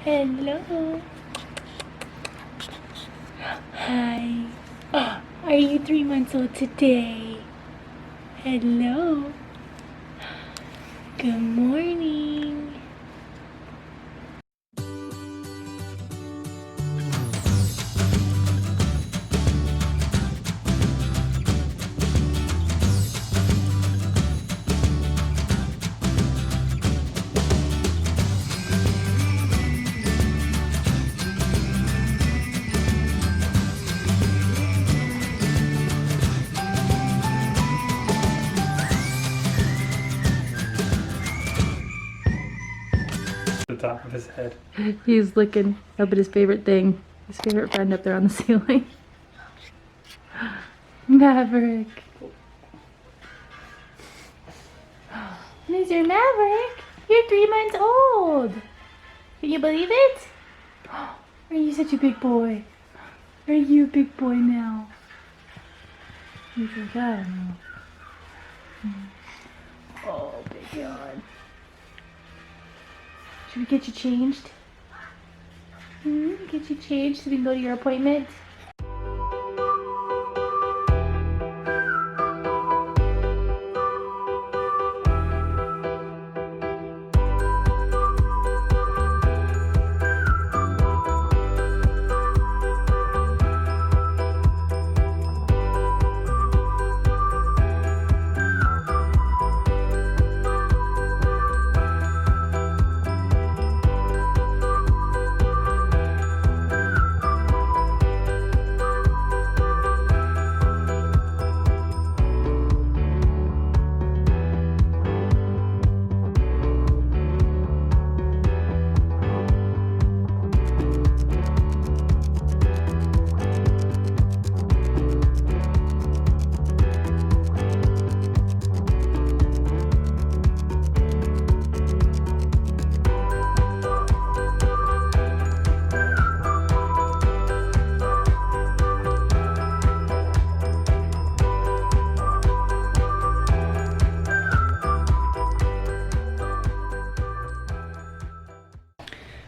Hello. Hi. Are you 3 months old today? Hello. Good morning. The top of his head. He's looking up at his favorite thing. His favorite friend up there on the ceiling. Maverick. Mr. Maverick, you're 3 months old. Can you believe it? Are you such a big boy? Are you a big boy now? He's like, I don't know. Oh, big God. Should we get you changed? Get you changed so we can go to your appointment?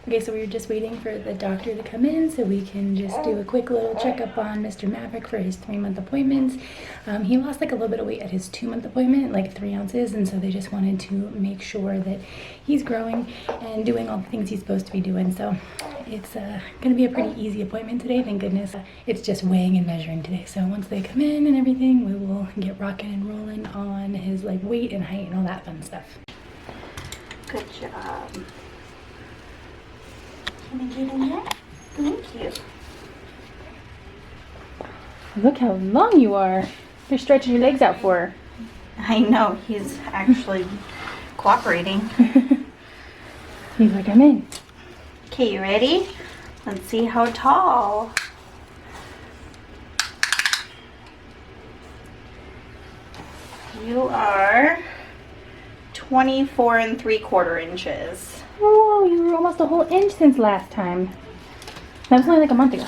Okay, so we were just waiting for the doctor to come in so we can just do a quick little checkup on Mr. Maverick for his 3-month appointments. He lost like a little bit of weight at his 2-month appointment, like 3 ounces, and so they just wanted to make sure that he's growing and doing all the things he's supposed to be doing. So it's gonna be a pretty easy appointment today, thank goodness. It's just weighing and measuring today. So once they come in and everything, we will get rocking and rolling on his like weight and height and all that fun stuff. Good job. Can I get in there? Thank you. Look how long you are. You're stretching your legs out for her. I know, he's actually cooperating. He's like, I'm in. Okay, you ready? Let's see how tall. You are 24 3/4 inches. Whoa, you were almost a whole inch since last time. That was only like a month ago.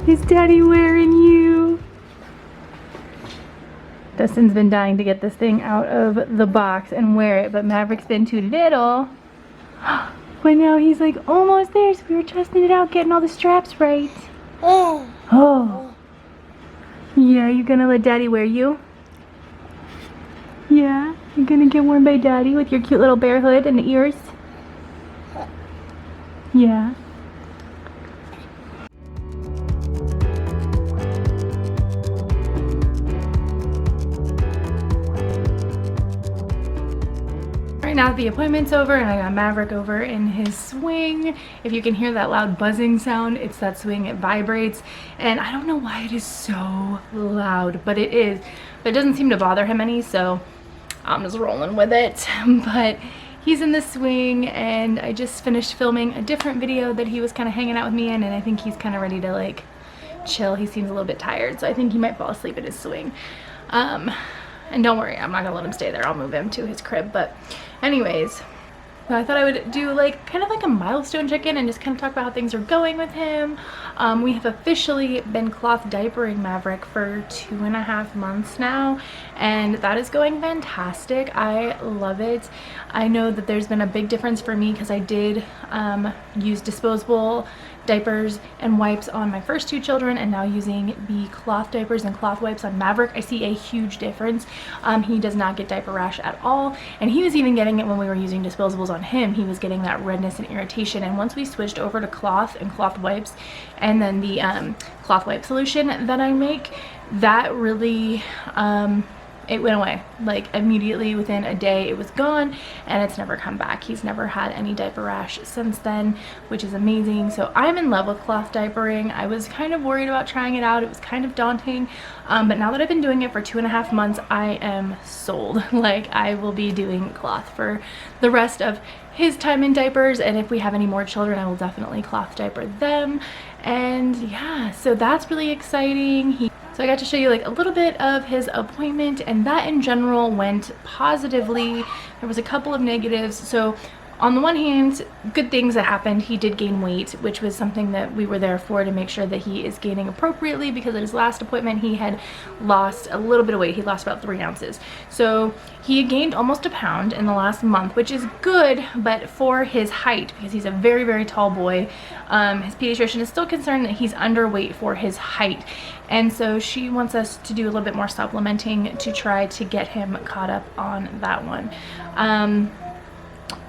Is Daddy wearing you? Dustin's been dying to get this thing out of the box and wear it, but Maverick's been too little. But now he's like almost there, so we were testing it out, getting all the straps right. Oh. Yeah, you gonna let Daddy wear you? Yeah? You're gonna get worn by Daddy with your cute little bear hood and the ears? Yeah. Right now the appointment's over and I got Maverick over in his swing. If you can hear that loud buzzing sound, it's that swing, it vibrates. And I don't know why it is so loud, but it is. But it doesn't seem to bother him any, so I'm just rolling with it. But he's in the swing and I just finished filming a different video that he was kind of hanging out with me in, and I think he's kind of ready to like chill. He seems a little bit tired, so I think he might fall asleep in his swing. And don't worry, I'm not gonna let him stay there. I'll move him to his crib. But anyways, So I thought I would do like kind of like a milestone check-in and just kind of talk about how things are going with him. We have officially been cloth diapering Maverick for 2.5 months now, and that is going fantastic. I love it. I know that there's been a big difference for me because I did use disposable diapers and wipes on my first 2 children, and now using the cloth diapers and cloth wipes on Maverick, I see a huge difference. He does not get diaper rash at all, and he was even getting it when we were using disposables on him. He was getting that redness and irritation, and once we switched over to cloth and cloth wipes and then the cloth wipe solution that I make, that really it went away. Like immediately within a day it was gone, and it's never come back. He's never had any diaper rash since then, which is amazing. So I'm in love with cloth diapering. I was kind of worried about trying it out. It was kind of daunting, but now that I've been doing it for 2.5 months, I am sold. Like I will be doing cloth for the rest of his time in diapers, and if we have any more children, I will definitely cloth diaper them. And yeah, so that's really exciting. So I got to show you like a little bit of his appointment, and that in general went positively. There was a couple of negatives. So on the one hand, good things that happened. He did gain weight, which was something that we were there for, to make sure that he is gaining appropriately, because at his last appointment he had lost a little bit of weight. He lost about 3 ounces. So he had gained almost a pound in the last month, which is good, but for his height, because he's a very, very tall boy, his pediatrician is still concerned that he's underweight for his height. And so she wants us to do a little bit more supplementing to try to get him caught up on that one.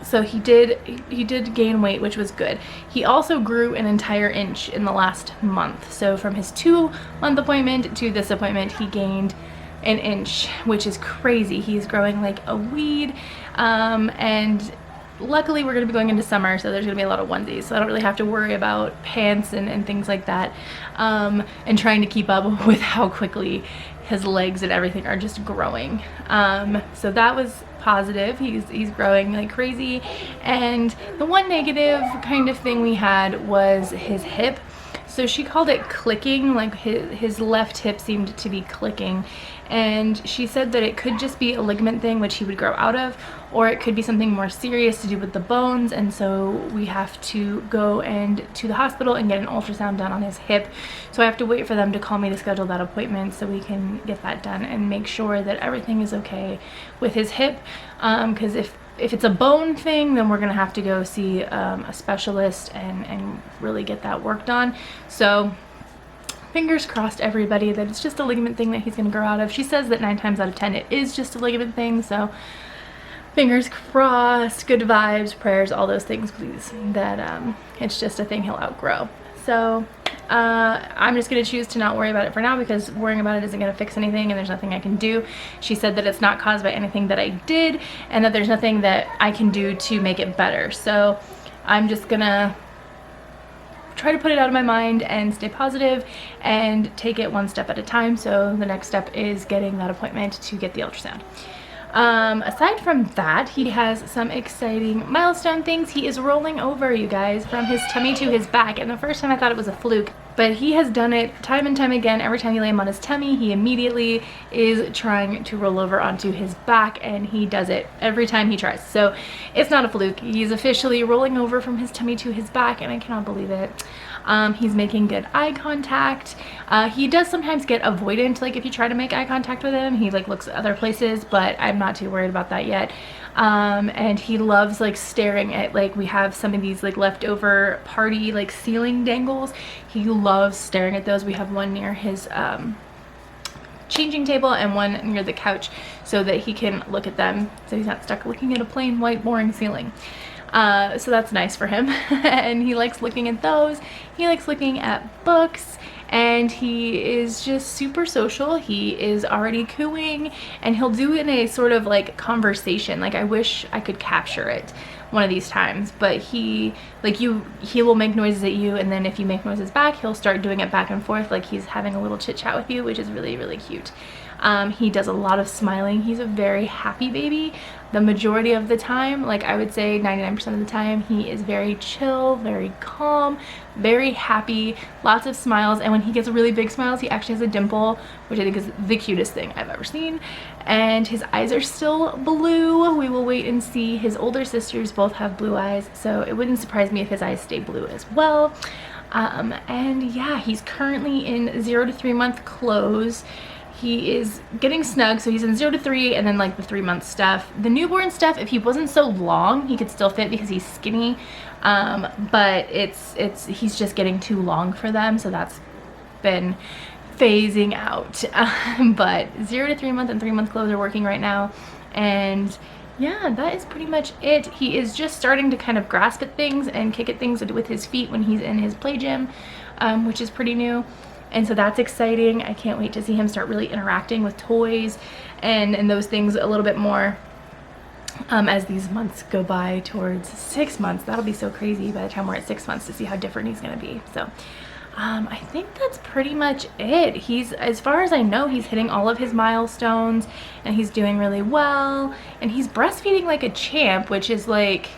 So he did gain weight, which was good. He also grew an entire inch in the last month. So from his 2-month appointment to this appointment, he gained an inch, which is crazy. He's growing like a weed, and luckily we're going to be going into summer, so there's going to be a lot of onesies, so I don't really have to worry about pants and things like that, and trying to keep up with how quickly his legs and everything are just growing. So that was positive. He's growing like crazy. And the one negative kind of thing we had was his hip. So she called it clicking, like his left hip seemed to be clicking, and she said that it could just be a ligament thing which he would grow out of, or it could be something more serious to do with the bones, and so we have to go to the hospital and get an ultrasound done on his hip. So I have to wait for them to call me to schedule that appointment so we can get that done and make sure that everything is okay with his hip, because if it's a bone thing, then we're gonna have to go see a specialist and really get that worked on. So fingers crossed, everybody, that it's just a ligament thing that he's gonna grow out of. She says that 9 times out of 10 it is just a ligament thing, so fingers crossed, good vibes, prayers, all those things, please, that it's just a thing he'll outgrow. So I'm just going to choose to not worry about it for now, because worrying about it isn't going to fix anything, and there's nothing I can do. She said that it's not caused by anything that I did, and that there's nothing that I can do to make it better. So I'm just going to try to put it out of my mind and stay positive and take it one step at a time. So the next step is getting that appointment to get the ultrasound. Aside from that, he has some exciting milestone things. He is rolling over, you guys, from his tummy to his back, and the first time I thought it was a fluke, but he has done it time and time again. Every time you lay him on his tummy, he immediately is trying to roll over onto his back, and he does it every time he tries. So it's not a fluke. He's officially rolling over from his tummy to his back, and I cannot believe it. He's making good eye contact. He does sometimes get avoidant, like if you try to make eye contact with him, he like looks at other places, but I'm not too worried about that yet. And he loves like staring at, like, we have some of these like leftover party like ceiling dangles. He loves staring at those. We have one near his changing table and one near the couch so that he can look at them, so he's not stuck looking at a plain white boring ceiling. So that's nice for him. And he likes looking at those. He likes looking at books, and he is just super social. He is already cooing, and he'll do it in a sort of like conversation. Like, I wish I could capture it one of these times, but he will make noises at you, and then if you make noises back, he'll start doing it back and forth like he's having a little chit chat with you, which is really, really cute. He does a lot of smiling. He's a very happy baby. The majority of the time, like I would say 99% of the time, he is very chill, very calm, very happy, lots of smiles. And when he gets really big smiles, he actually has a dimple, which I think is the cutest thing I've ever seen. And his eyes are still blue. We will wait and see. His older sisters both have blue eyes, so it wouldn't surprise me if his eyes stay blue as well. And yeah, he's currently in 0 to 3 month clothes. He is getting snug, so he's in 0 to 3 and then like the 3 month stuff. The newborn stuff, if he wasn't so long, he could still fit because he's skinny. But he's just getting too long for them, so that's been phasing out. But 0 to 3 month and 3 month clothes are working right now. And yeah, that is pretty much it. He is just starting to kind of grasp at things and kick at things with his feet when he's in his play gym, which is pretty new. And so that's exciting. I can't wait to see him start really interacting with toys and those things a little bit more as these months go by towards 6 months. That'll be so crazy by the time we're at 6 months to see how different he's gonna be. So I think that's pretty much it. He's, as far as I know, he's hitting all of his milestones and he's doing really well. And he's breastfeeding like a champ, which is like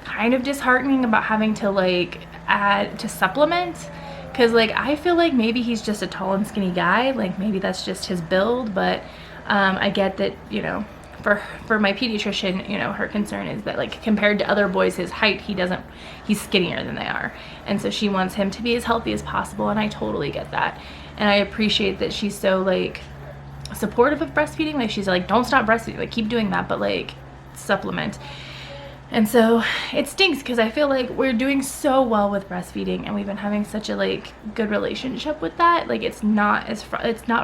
kind of disheartening about having to like add to supplement. Cause like I feel like maybe he's just a tall and skinny guy, like maybe that's just his build, but I get that, you know, for my pediatrician, you know, her concern is that like compared to other boys his height, he's skinnier than they are, and so she wants him to be as healthy as possible, and I totally get that. And I appreciate that she's so like supportive of breastfeeding. Like she's like, don't stop breastfeeding, like keep doing that, but like supplement. And so it stinks because I feel like we're doing so well with breastfeeding and we've been having such a like good relationship with that. Like it's not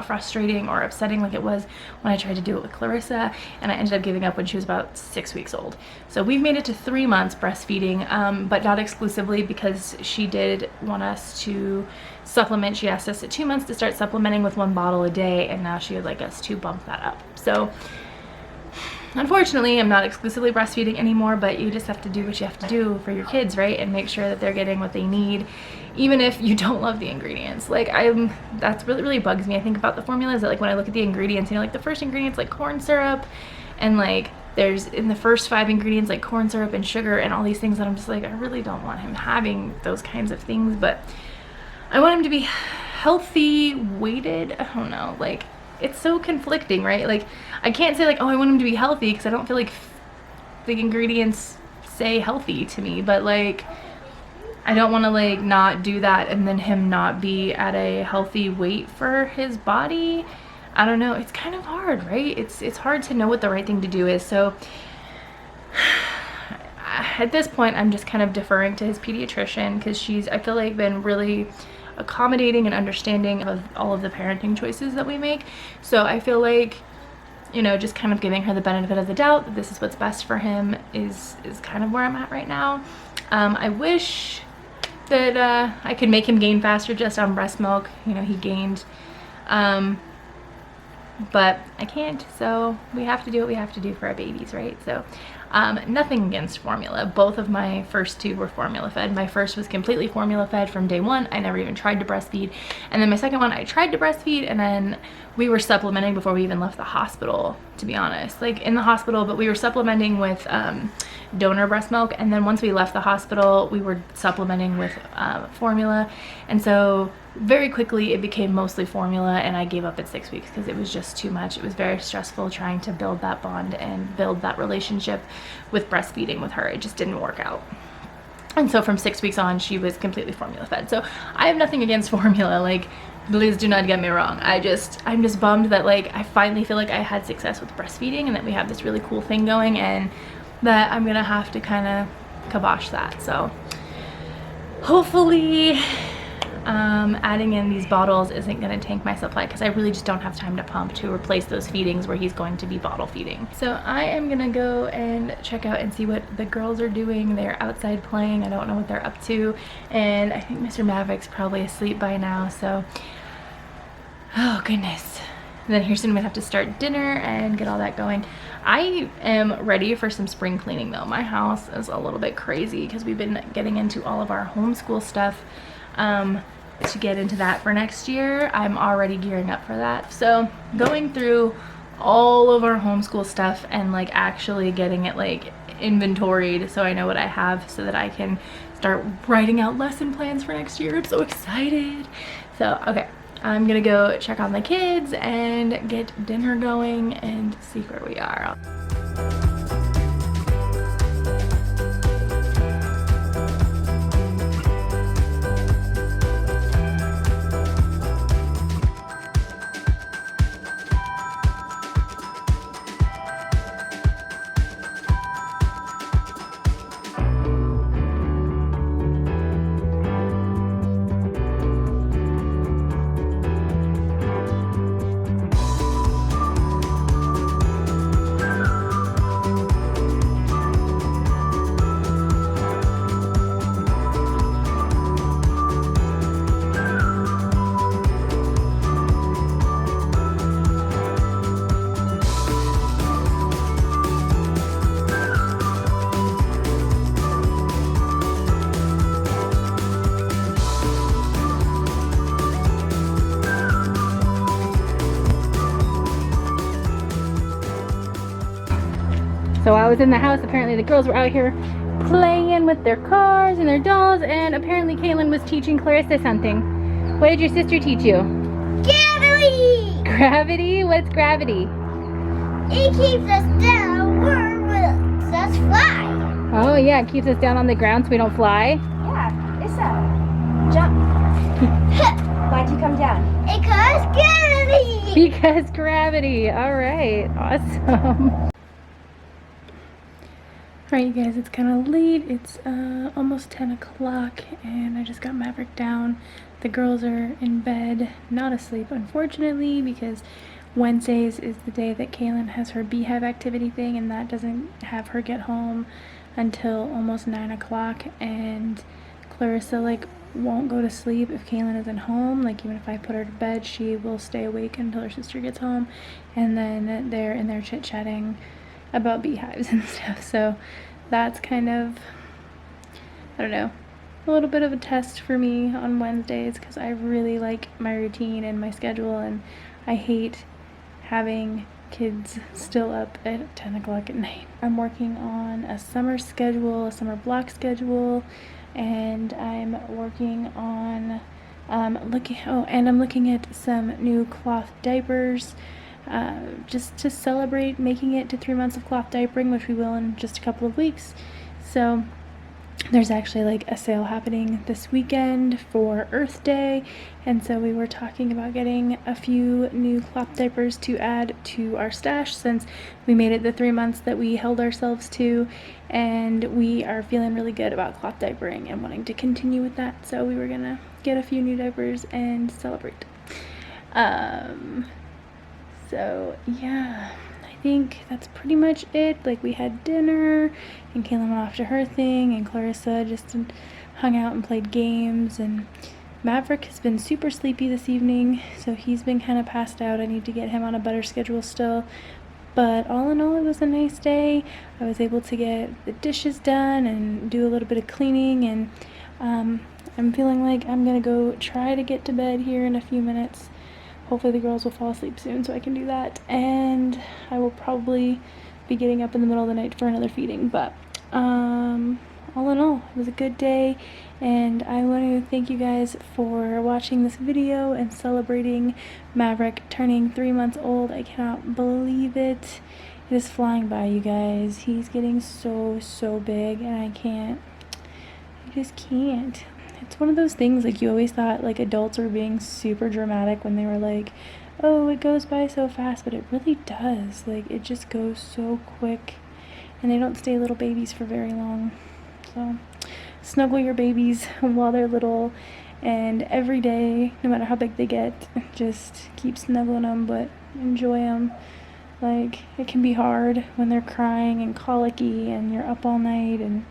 frustrating or upsetting like it was when I tried to do it with Clarissa, and I ended up giving up when she was about 6 weeks old. So we've made it to 3 months breastfeeding, but not exclusively, because she did want us to supplement. She asked us at 2 months to start supplementing with 1 bottle a day, and now she would like us to bump that up. So unfortunately, I'm not exclusively breastfeeding anymore, but you just have to do what you have to do for your kids, right? And make sure that they're getting what they need, even if you don't love the ingredients. Like that's really bugs me. I think about the formulas that like when I look at the ingredients, you know, like the first ingredient's like corn syrup, and like there's in the first 5 ingredients like corn syrup and sugar and all these things that I'm just like, I really don't want him having those kinds of things, but I want him to be healthy, weighted. I don't know, like it's so conflicting, right? Like I can't say like, oh, I want him to be healthy, because I don't feel like the ingredients say healthy to me, but like I don't want to like not do that and then him not be at a healthy weight for his body. I don't know, it's kind of hard, right? It's hard to know what the right thing to do is. So at this point I'm just kind of deferring to his pediatrician, because she's, I feel like, been really accommodating and understanding of all of the parenting choices that we make. So I feel like, you know, just kind of giving her the benefit of the doubt that this is what's best for him is kind of where I'm at right now. I wish that I could make him gain faster just on breast milk. You know, he gained, but I can't, so we have to do what we have to do for our babies, right? So nothing against formula. Both of my first 2 were formula fed. My first was completely formula fed from day 1. I never even tried to breastfeed. And then my second one, I tried to breastfeed, and then we were supplementing before we even left the hospital, to be honest. Like in the hospital, but we were supplementing with donor breast milk, and then once we left the hospital, we were supplementing with formula. And so very quickly it became mostly formula, and I gave up at 6 weeks because it was just too much. It was very stressful trying to build that bond and build that relationship with breastfeeding with her. It just didn't work out. And so from 6 weeks on, she was completely formula fed. So I have nothing against formula, like please do not get me wrong. I'm just bummed that like I finally feel like I had success with breastfeeding and that we have this really cool thing going, and that I'm gonna have to kind of kibosh that. So hopefully adding in these bottles isn't going to tank my supply, because I really just don't have time to pump to replace those feedings where he's going to be bottle feeding. So I am going to go and check out and see what the girls are doing. They're outside playing. I don't know what they're up to, and I think Mr. Maverick's probably asleep by now, so oh goodness. And then here soon I'm gonna have to start dinner and get all that going. I am ready for some spring cleaning though. My house is a little bit crazy because we've been getting into all of our homeschool stuff to get into that for next year. I'm already gearing up for that. So going through all of our homeschool stuff and like actually getting it like inventoried so I know what I have so that I can start writing out lesson plans for next year. I'm so excited. So okay, I'm gonna go check on the kids and get dinner going and see where we are. So I was in the house, apparently the girls were out here playing with their cars and their dolls, and apparently Caitlin was teaching Clarissa something. What did your sister teach you? Gravity! Gravity? What's gravity? It keeps us down where it lets us fly. Oh yeah, it keeps us down on the ground so we don't fly. Yeah, Issa, jump. Why'd you come down? Because gravity! Because gravity. All right, awesome. Alright you guys, it's kind of late. It's almost 10 o'clock and I just got Maverick down. The girls are in bed, not asleep unfortunately, because Wednesdays is the day that Kaylin has her beehive activity thing, and that doesn't have her get home until almost 9 o'clock, and Clarissa like won't go to sleep if Kaylin isn't home. Like even if I put her to bed, she will stay awake until her sister gets home, and then they're in there chit-chatting about beehives and stuff. So that's kind of, I don't know, a little bit of a test for me on Wednesdays because I really like my routine and my schedule, and I hate having kids still up at 10 o'clock at night. I'm working on a summer schedule, a summer block schedule, and I'm working on I'm looking at some new cloth diapers, just to celebrate making it to 3 months of cloth diapering, which we will in just a couple of weeks. So there's actually like a sale happening this weekend for Earth Day, and so we were talking about getting a few new cloth diapers to add to our stash since we made it the 3 months that we held ourselves to, and we are feeling really good about cloth diapering and wanting to continue with that, so we were gonna get a few new diapers and celebrate. So yeah, I think that's pretty much it. Like we had dinner and Kaylin went off to her thing, and Clarissa just hung out and played games, and Maverick has been super sleepy this evening, so he's been kind of passed out. I need to get him on a better schedule still, but all in all it was a nice day. I was able to get the dishes done and do a little bit of cleaning, and I'm feeling like I'm gonna go try to get to bed here in a few minutes. Hopefully the girls will fall asleep soon so I can do that, and I will probably be getting up in the middle of the night for another feeding. But all in all, it was a good day, and I want to thank you guys for watching this video and celebrating Maverick turning 3 months old. I cannot believe it. It is flying by, you guys. He's getting so big, and I just can't. It's one of those things, like, you always thought like adults were being super dramatic when they were like, oh, it goes by so fast, but it really does. Like, it just goes so quick, and they don't stay little babies for very long. So snuggle your babies while they're little, and every day, no matter how big they get, just keep snuggling them, but enjoy them. Like, it can be hard when they're crying and colicky and you're up all night and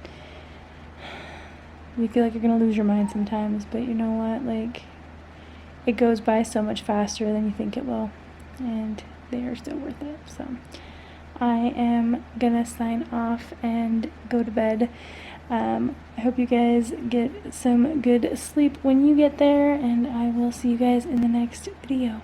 you feel like you're gonna lose your mind sometimes, but you know what, like, it goes by so much faster than you think it will, and they are so worth it. So I am gonna sign off and go to bed. I hope you guys get some good sleep when you get there, and I will see you guys in the next video.